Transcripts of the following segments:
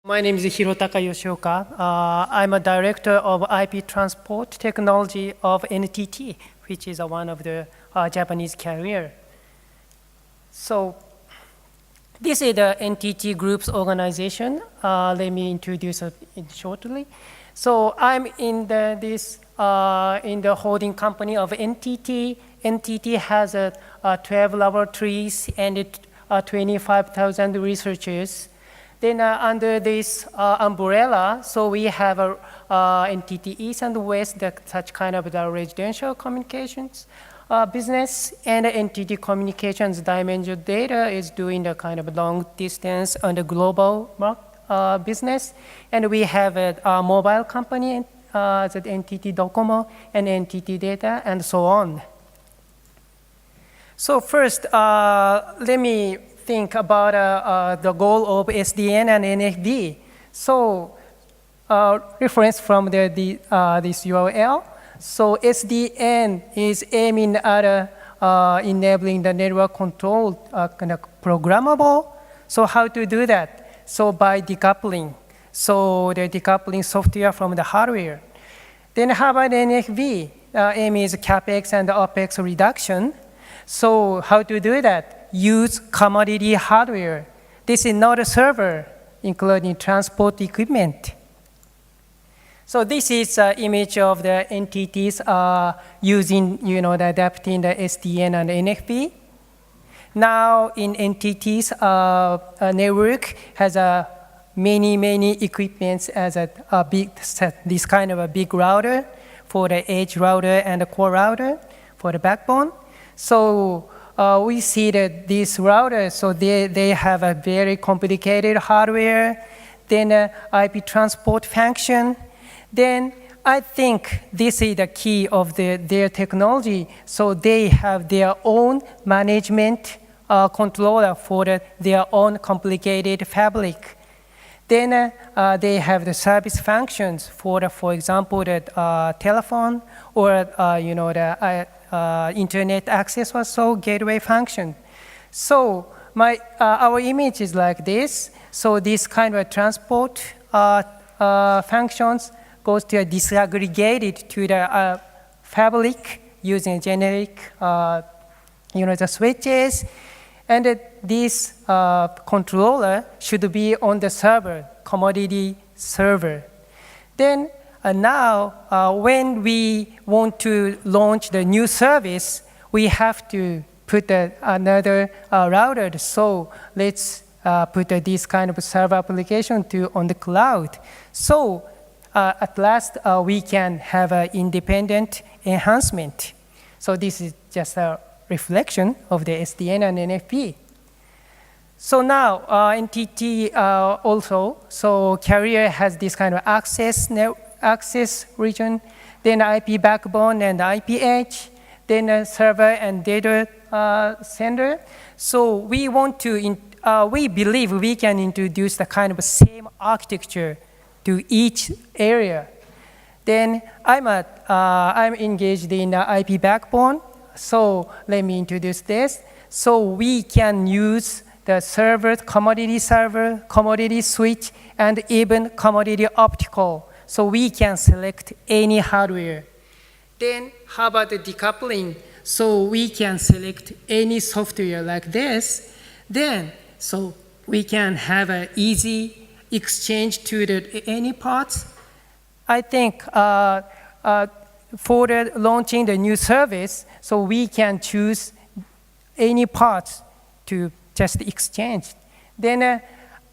My name is Hirotaka Yoshioka. I'm a director of IP transport technology of NTT, which is one of the Japanese carrier. So this is the NTT Group's organization. Let me introduce it shortly. So I'm in the holding company of NTT. NTT has 12 laboratories and 25,000 researchers. Then under this umbrella, so we have NTT East and West, such kind of the residential communications business, and NTT Communications Dimension Data is doing the kind of long distance on the global business. And we have a mobile company, the NTT Docomo and NTT Data, and so on. So first, let me think about the goal of SDN and NFV. So reference from this URL. So SDN is aiming at enabling the network control kind of programmable. So how to do that? So by decoupling. So the decoupling software from the hardware. Then how about NFV? Aim is CapEx and OpEx reduction. So how to do that? Use commodity hardware. This is not a server, including transport equipment. So this is an image of the entities using, adapting the SDN and NFV. Now in entities, network has many equipments as a big set, this kind of a big router for the edge router and the core router for the backbone. So we see that these routers, so they have a very complicated hardware, then IP transport function. Then I think this is the key of their technology. So they have their own management controller for their own complicated fabric. Then they have the service functions for example, the telephone or the internet access also gateway function. So our image is like this. So this kind of transport functions goes to disaggregated to the fabric using generic the switches. And this controller should be on the server, commodity server. Then now, when we want to launch the new service, we have to put another router. So let's put this kind of server application on the cloud. So at last, we can have an independent enhancement. So this is just a reflection of the SDN and NFV. So now NTT also, so carrier has this kind of access region, then IP backbone and IP edge, then server and data center. So we want to, we believe we can introduce the kind of same architecture to each area. Then I'm engaged in IP backbone. So let me introduce this. So we can use the commodity server, commodity switch, and even commodity optical. So we can select any hardware. Then how about the decoupling? So we can select any software like this. Then, so we can have an easy exchange to any parts. I think for launching the new service, so we can choose any parts to just exchange. Then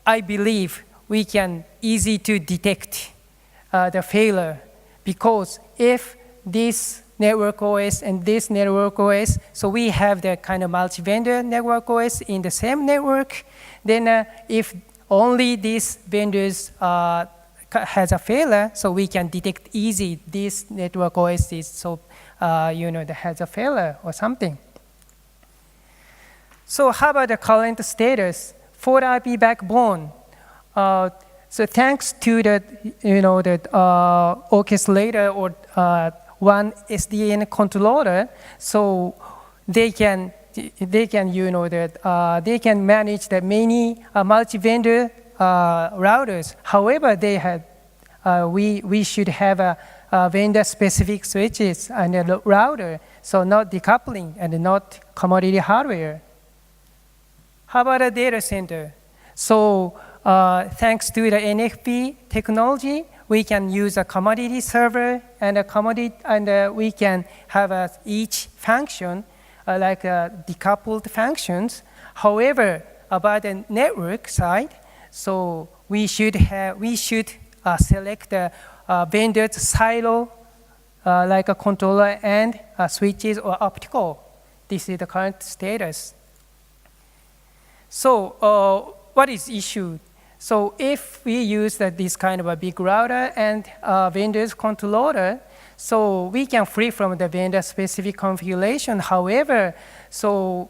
I believe we can easy to detect the failure, because if this network OS and this network OS, so we have the kind of multi-vendor network OS in the same network, then if only these vendors has a failure, so we can detect easy this network OS is so that has a failure or something. So how about the current status for the IP backbone? So thanks to the orchestrator or one SDN controller, so they can manage the many multi-vendor routers. However, they had we should have a vendor-specific switches and a router, so not decoupling and not commodity hardware. How about a data center? So thanks to the NFV technology, we can use a commodity server and a commodity, and we can have each function like decoupled functions. However, about the network side, so we should select the vendor's silo like a controller and switches or optical. This is the current status. So what is issued? So if we use this kind of a big router and vendor's controller, so we can free from the vendor-specific configuration. However, so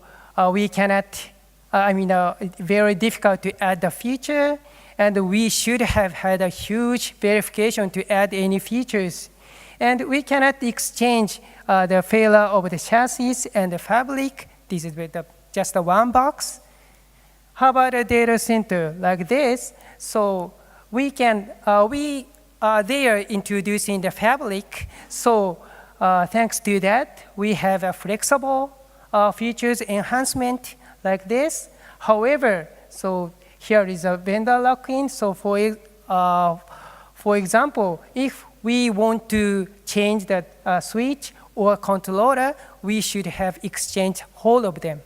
we cannot, it's very difficult to add the feature, and we should have had a huge verification to add any features. And we cannot exchange the failure of the chassis and the fabric. This is with just one box. How about a data center like this? So we are introducing the fabric. So thanks to that, we have a flexible features enhancement like this. However, so here is a vendor lock-in. So for example, if we want to change the switch or controller, we should have exchanged all of them.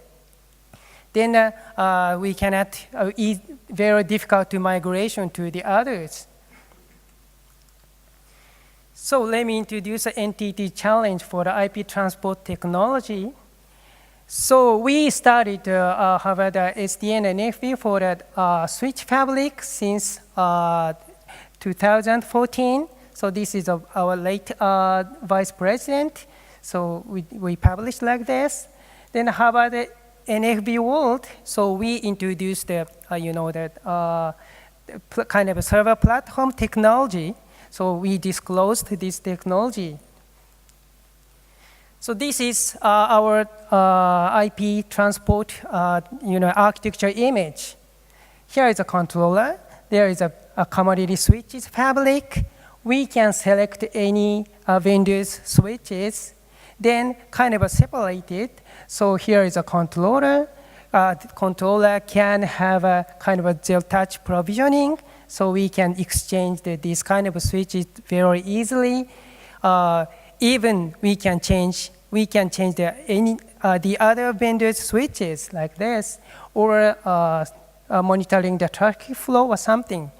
Then we cannot, it's very difficult to migration to the others. So let me introduce an NTT challenge for the IP transport technology. So we started to have the SDN and NFV for the switch fabric since 2014. So this is our late vice president. So we published like this. Then how about the NFV world? So we introduced the, kind of a server platform technology. So we disclosed this technology. So this is our IP transport, architecture image. Here is a controller. There is a commodity switches fabric. We can select any vendor's switches, then kind of separate it. So here is a controller. The controller can have a kind of a zero-touch provisioning, so we can exchange these kind of switches very easily. Even we can change the other vendor's switches like this, or monitoring the traffic flow or something.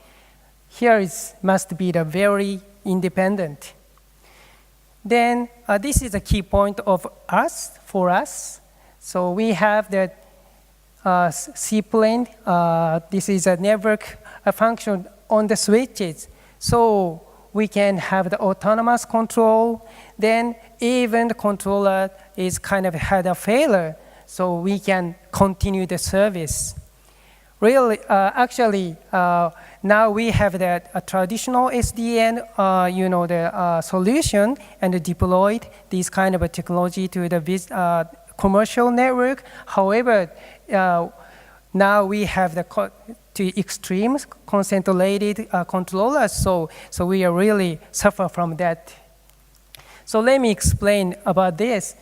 Here must be the very independent. Then this is a key point for us. So we have the C-plane. This is a network function on the switches. So we can have the autonomous control. Then even the controller is kind of had a failure, so we can continue the service. Really, actually, now we have that traditional SDN, the solution, and deployed this kind of a technology to the commercial network. However, now we have the extreme concentrated controllers, so we are really suffer from that. So let me explain about this.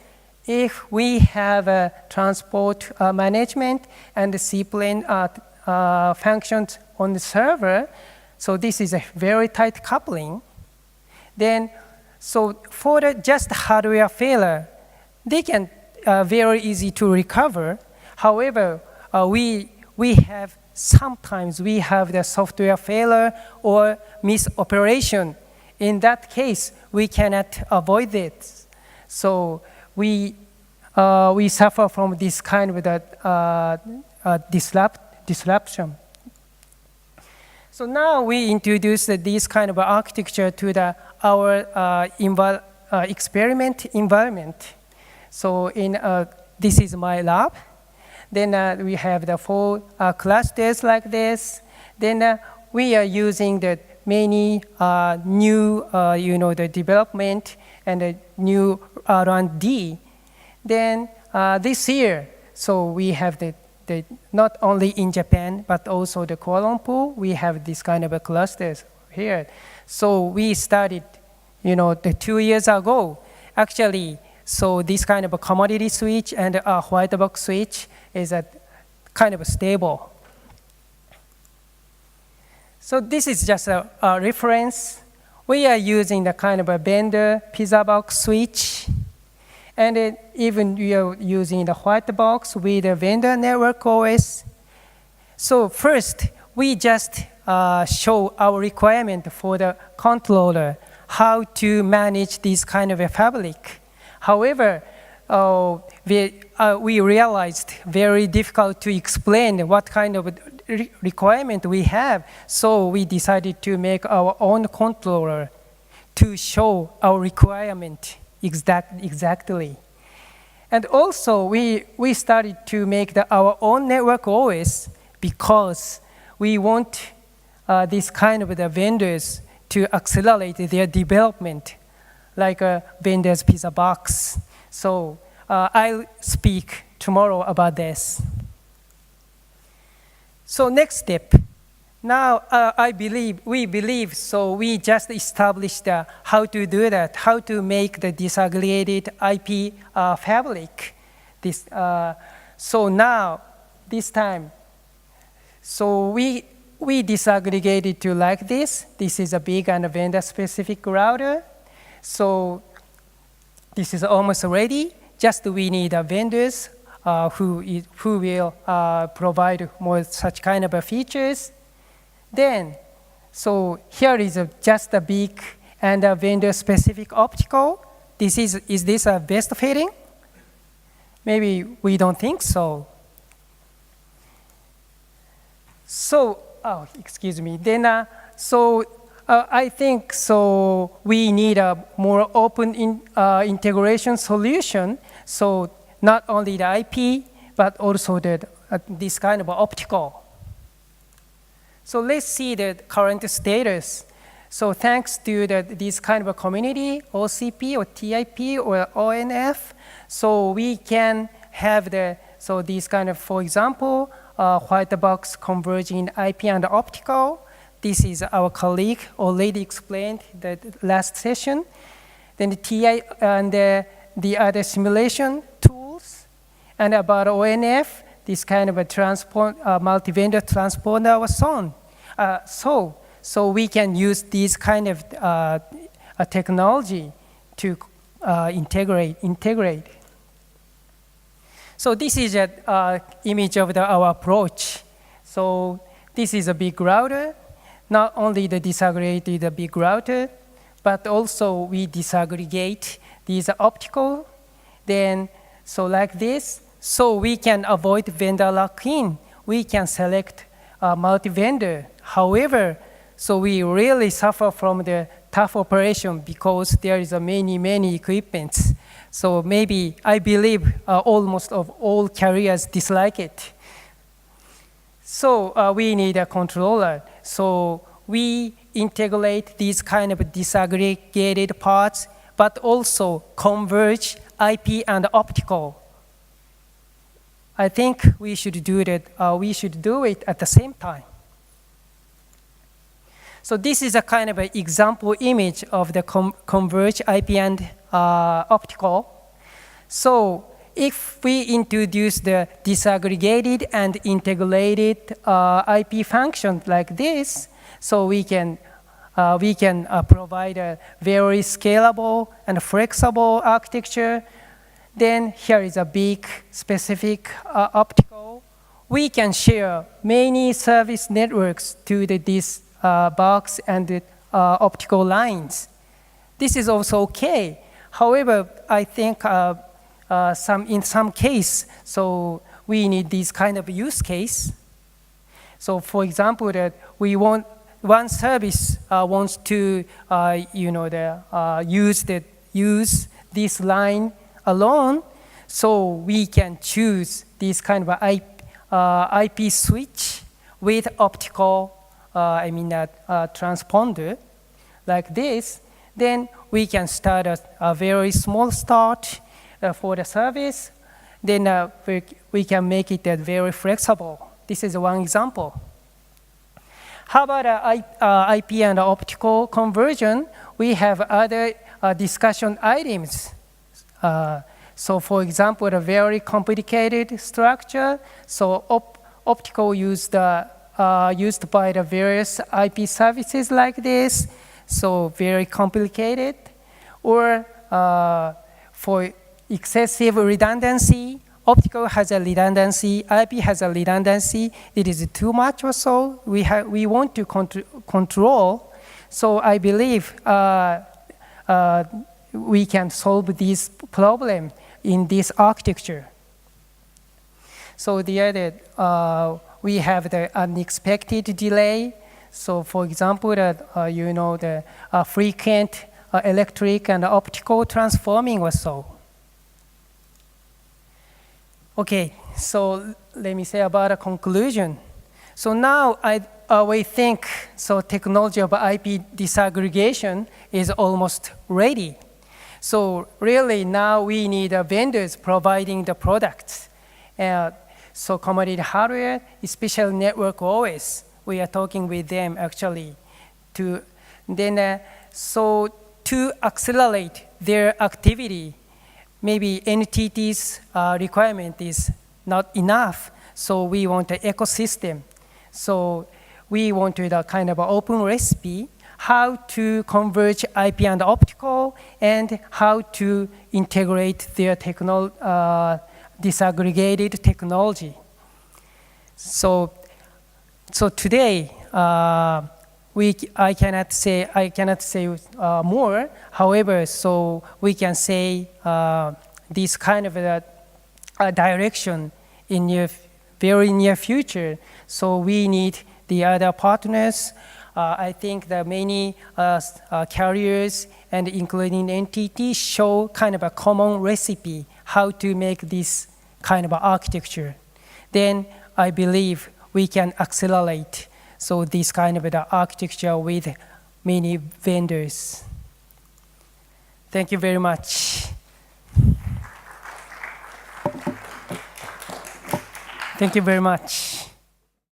If we have a transport management and the C-plane functions on the server, so this is a very tight coupling. Then, so for just hardware failure, they can very easy to recover. However, sometimes we have the software failure or misoperation. In that case, we cannot avoid it. So we suffer from this kind of disruption. So now we introduce this kind of architecture to our experiment environment. So this is my lab. Then we have the 4 clusters like this. Then we are using the many new, the development and the new R&D. Then this year, so we have not only in Japan, but also the Kuala Lumpur, we have this kind of a clusters here. So we started, the 2 years ago. Actually, so this kind of a commodity switch and a white box switch is a kind of stable. So this is just a reference. We are using the kind of a vendor pizza box switch. And even we are using the white box with the vendor network OS. So first, we just show our requirement for the controller, how to manage this kind of a fabric. However, we realized very difficult to explain what kind of requirement we have. So we decided to make our own controller to show our requirement exactly. And also, we started to make our own network OS because we want this kind of the vendors to accelerate their development, like a vendor's pizza box. So I'll speak tomorrow about this. So next step. Now, we believe, so we just established how to do that, how to make the disaggregated IP fabric. So now, this time, so we disaggregated to like this. This is a big and vendor-specific router. So this is almost ready. Just we need vendors who will provide more such kind of features. Then, so here is just a big and a vendor-specific optical. Is this a best fitting? Maybe we don't think so. So, excuse me. Then, I think so. We need a more open integration solution. So not only the IP, but also this kind of optical. So let's see the current status. So thanks to this kind of a community, OCP or TIP or ONF, so we can have this kind of, for example, white box converging IP and optical. This is our colleague already explained the last session. Then the TI and the other simulation tools. And about ONF, this kind of a multi-vendor transponder was shown. So we can use this kind of technology to integrate. So this is an image of our approach. So this is a big router. Not only the disaggregated big router, but also we disaggregate these optical. Then, so like this, so we can avoid vendor lock-in. We can select multi-vendor. However, so we really suffer from the tough operation because there is many equipments. So maybe I believe almost of all carriers dislike it. So we need a controller. So we integrate these kind of disaggregated parts, but also converge IP and optical. I think we should do that. We should do it at the same time. So this is a kind of an example image of the converge IP and optical. So if we introduce the disaggregated and integrated IP function like this, so we can provide a very scalable and flexible architecture. Then here is a big specific optical. We can share many service networks to this box and the optical lines. This is also okay. However, I think in some case, so we need this kind of use case. So for example, that we want one service wants to use this line alone, so we can choose this kind of IP switch with optical, transponder like this. Then we can start a very small start for the service. then we can make it very flexible. This is one example. How about IP and optical conversion? We have other discussion items. So for example, a very complicated structure. So optical used by the various IP services like this. So very complicated. Or for excessive redundancy, optical has a redundancy, IP has a redundancy. It is too much or so. We want to control. So I believe we can solve this problem in this architecture. So the other, we have the unexpected delay. So for example, the frequent electric and optical transforming or so. Okay, so let me say about a conclusion. So now we think technology of IP disaggregation is almost ready. So really now we need vendors providing the products. So commodity hardware, especially network OS, we are talking with them actually to to accelerate their activity. Maybe NTT's requirement is not enough, so we want an ecosystem. So we wanted a kind of an open recipe, how to converge IP and optical, and how to integrate their disaggregated technology. So today, I cannot say more. However, so we can say this kind of a direction in very near future. So we need the other partners. I think that many carriers and including NTT show kind of a common recipe how to make this kind of architecture. Then I believe we can accelerate this kind of architecture with many vendors. Thank you very much. Thank you very much.